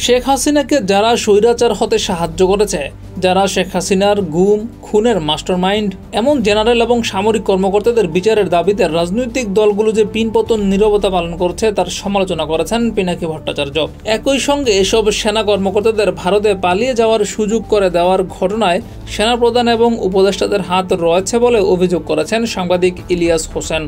শেখ হাসিনাকে যারা স্বৈরাচার হতে সাহায্য করেছে, যারা শেখ হাসিনার গুম খুনের মাস্টারমাইন্ড, এমন জেনারেল এবং সামরিক কর্মকর্তাদের বিচারের দাবিতে রাজনৈতিক দলগুলো যে পিনপতন নীরবতা পালন করছে তার সমালোচনা করেছেন পিনাকি ভট্টাচার্য। একই সঙ্গে এসব সেনা কর্মকর্তাদের ভারতে পালিয়ে যাওয়ার সুযোগ করে দেওয়ার ঘটনায় সেনাপ্রধান এবং উপদেষ্টাদের হাত রয়েছে বলে অভিযোগ করেছেন সাংবাদিক ইলিয়াস হোসেন।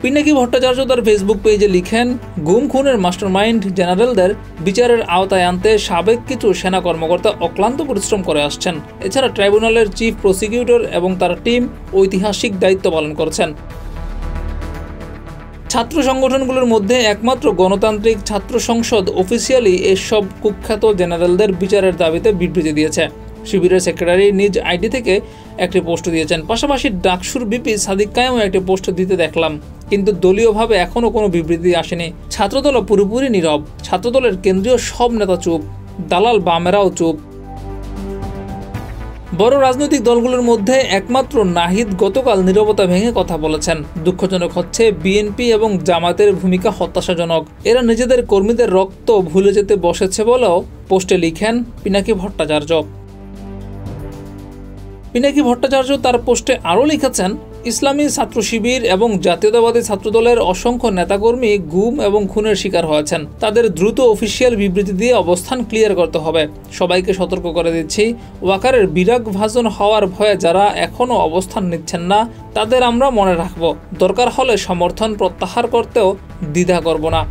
পিনাকি ভট্টাচার্য তার ফেসবুক পেজে লিখেন, গুম খুনের মাস্টারমাইন্ড জেনারেলদের বিচারের আওতায় আনতে সাবেক কিছু সেনা কর্মকর্তা অক্লান্ত পরিশ্রম করে আসছেন। এছাড়া ট্রাইব্যুনালের চিফ প্রসিকিউটর এবং তার টিম ঐতিহাসিক দায়িত্ব পালন করছেন। ছাত্র সংগঠনগুলোর মধ্যে একমাত্র গণতান্ত্রিক ছাত্র সংসদ অফিসিয়ালি এসব কুখ্যাত জেনারেলদের বিচারের দাবিতে বিবৃতি দিয়েছে। শিবিরের সেক্রেটারি নিজ আইডি থেকে একটি পোস্ট দিয়েছেন। পাশাপাশি ডাকসুর বিপি সাদিক কায়েমও একটি পোস্ট দিতে দেখলাম, কিন্তু দলীয়ভাবে এখনও কোনো বিবৃতি আসেনি। ছাত্রদলও পুরোপুরি নীরব। ছাত্রদলের কেন্দ্রীয় সব নেতা চুপ, দালাল বামেরাও চুপ। বড় রাজনৈতিক দলগুলোর মধ্যে একমাত্র নাহিদ গতকাল নীরবতা ভেঙে কথা বলেছেন। দুঃখজনক হচ্ছে বিএনপি এবং জামাতের ভূমিকা হতাশাজনক। এরা নিজেদের কর্মীদের রক্ত ভুলে যেতে বসেছে বলেও পোস্টে লিখেন পিনাকি ভট্টাচার্য। পিনাকি ভট্টাচার্য তার পোস্টে আরও লিখেছেন, ইসলামী ছাত্র শিবির এবং জাতীয়তাবাদী ছাত্রদলের অসংখ্য নেতাকর্মী গুম এবং খুনের শিকার হয়েছেন। তাদের দ্রুত অফিসিয়াল বিবৃতি দিয়ে অবস্থান ক্লিয়ার করতে হবে। সবাইকে সতর্ক করে দিচ্ছি, ওয়াকারের বিরাগভাজন হওয়ার ভয়ে যারা এখনও অবস্থান নিচ্ছেন না তাদের আমরা মনে রাখব। দরকার হলে সমর্থন প্রত্যাহার করতেও দ্বিধা করব না।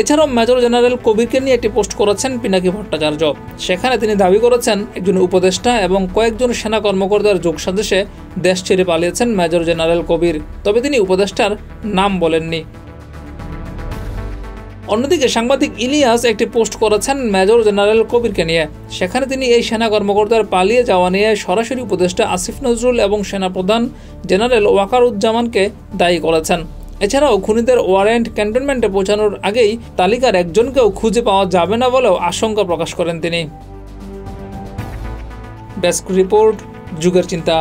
এছাড়াও মেজর জেনারেল কবিরকে নিয়ে একটি পোস্ট করেছেন পিনাকি ভট্টাচার্য। সেখানে তিনি দাবি করেছেন একজন উপদেষ্টা এবং কয়েকজন সেনা কর্মকর্তার যোগসাজশে দেশ ছেড়ে পালিয়েছেন মেজর জেনারেল কবির, তবে তিনি উপদেষ্টার নাম বলেননি। অন্যদিকে সাংবাদিক ইলিয়াস একটি পোস্ট করেছেন মেজর জেনারেল কবিরকে নিয়ে। সেখানে তিনি এই সেনা কর্মকর্তার পালিয়ে যাওয়া নিয়ে সরাসরি উপদেষ্টা আসিফ নজরুল এবং সেনাপ্রধান জেনারেল ওয়াকারুজ্জামানকে দায়ী করেছেন। এছাড়াও খুনিদের ওয়ারেন্ট ক্যান্টনমেন্টে পৌঁছানোর আগেই তালিকার একজনকেও খুঁজে পাওয়া যাবে না বলেও আশঙ্কা প্রকাশ করেন তিনি। ডেস্ক রিপোর্ট, যুগের চিন্তা।